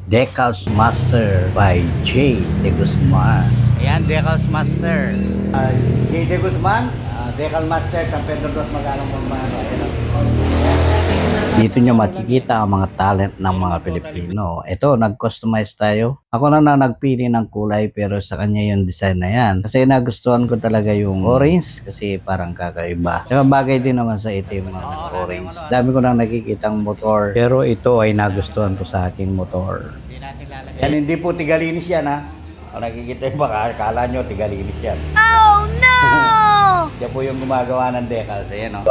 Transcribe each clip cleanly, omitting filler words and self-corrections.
Decals Master by J. De Guzman. Ayan, Decals Master. J. De Guzman, Decal Master, San Pedro dos Magalong Pampanga. Dito nyo makikita ang mga talent ng mga Pilipino. Ito, nag-customize tayo. Ako na nagpili ng kulay pero sa kanya yung design na yan. Kasi nagustuhan ko talaga yung orange kasi parang kakaiba. Saka bagay din naman sa itim mga orange. Dami ko nang nakikitang motor pero ito ay nagustuhan ko sa aking motor. Yan hindi po tigalinis yan ha. Kung nakikita yung baka, akala nyo tigalinis yan. Oh no! Yan po yung gumagawa ng decals. Ayan o.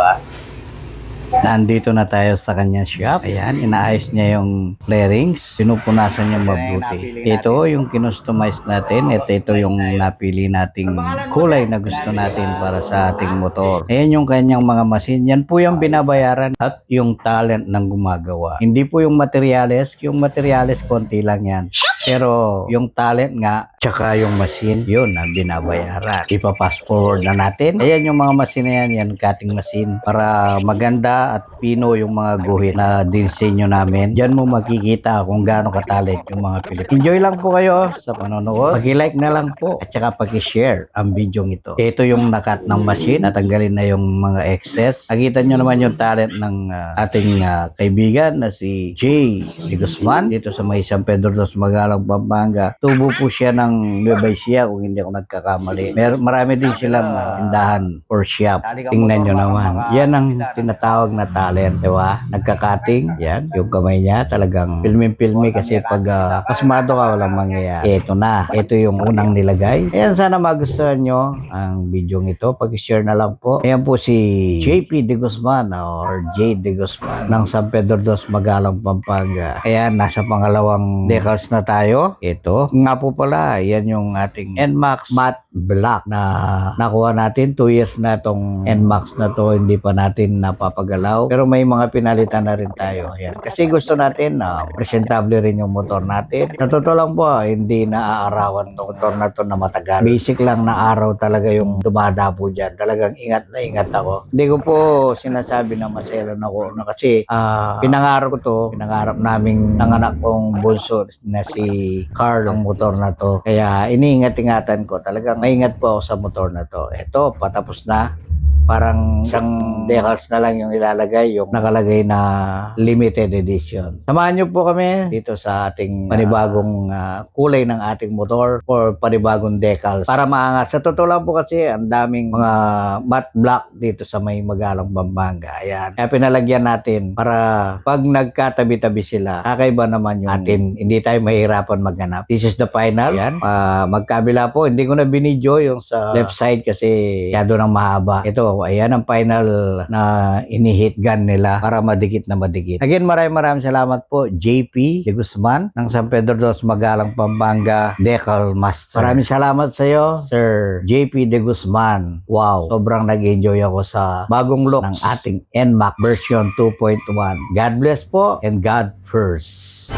Nandito na tayo sa kanya shop. Ayan, inaayos niya yung flarings. Pinupunasan niya mabuti. Ito yung kinustomize natin. Ito yung napili nating kulay na gusto natin para sa ating motor. Ayan yung kanyang mga machine. Yan po yung binabayaran at yung talent ng gumagawa. Hindi po yung materials. Yung materials, konti lang yan. Pero yung talent nga, tsaka yung machine, yun ang binabayaran. Ipa-fast forward na natin. Ayan yung mga machine na yan, yan cutting machine. Para maganda at pino yung mga guhit na disenyo namin. Diyan mo makikita kung gaano katalent yung mga Pilipino. Enjoy lang po kayo sa panonood. Pag-like na lang po at saka pag-share ang video ito. Ito yung nakat ng machine. Natanggalin na yung mga excess. Nakita nyo naman yung talent ng ating kaibigan na si J. De Guzman dito sa may San Pedro dos Magalong, Pampanga. Tubo po siya ng Nueva Ecija kung hindi ako nagkakamali. Marami din silang tindahan or shop. Tingnan nyo naman. Yan ang tinatawag na talent, di ba? Nagka-cutting, yan, yung kamay niya talagang filmi kasi pag pasmado ka walang mangyayari. Ito na, ito yung unang nilagay. Ayan, sana magustuhan nyo ang video ito. Pag-share na lang po. Ayan po si JP De Guzman or J. De Guzman ng San Pedro dos Magalong, Pampanga. Ayan, nasa pangalawang decals na tayo. Ito, nga po pala, yan yung ating NMAX Matte Black na nakuha natin. 2 years na itong NMAX na to, hindi pa natin napapagalaw. Pero may mga pinalitan na rin tayo. Ayan. Kasi gusto natin na presentable rin yung motor natin. Sa totoo lang po, hindi na-aarawan itong motor na to na matagal. Basic lang na araw talaga yung dumadapo dyan. Talagang ingat na ingat ako. Hindi ko po sinasabi na maselan ako na kasi pinangarap ko to. Pinangarap naming ng anak kong bunso na si Carl ang motor na to. Kaya iniingat-ingatan ko. Talagang maingat po ako sa motor na to. Ito, patapos na. Parang isang decals na lang yung ilalagay, yung nakalagay na limited edition. Samahan nyo po kami dito sa ating panibagong kulay ng ating motor or panibagong decals para maangas. Sa totoo lang po kasi ang daming mga matte black dito sa may Magalong, Pampanga. Ayan. Kaya pinalagyan natin para pag nagkatabi-tabi sila, kakaiba naman yung atin. Hindi tayo mahirapan maghanap. This is the final. Ayan. Magkabila po. Hindi ko na binidyo yung sa left side kasi yado nang mahaba. Ito, ayan ang final na ini-hit gun nila para madikit na madikit. Again, maraming salamat po JP De Guzman ng San Pedro dos Magalong, Pampanga Decal Master. Maraming salamat sa iyo, Sir JP De Guzman. Wow, sobrang nag-enjoy ako sa bagong look ng ating NMAX version 2.1. God bless po and God first.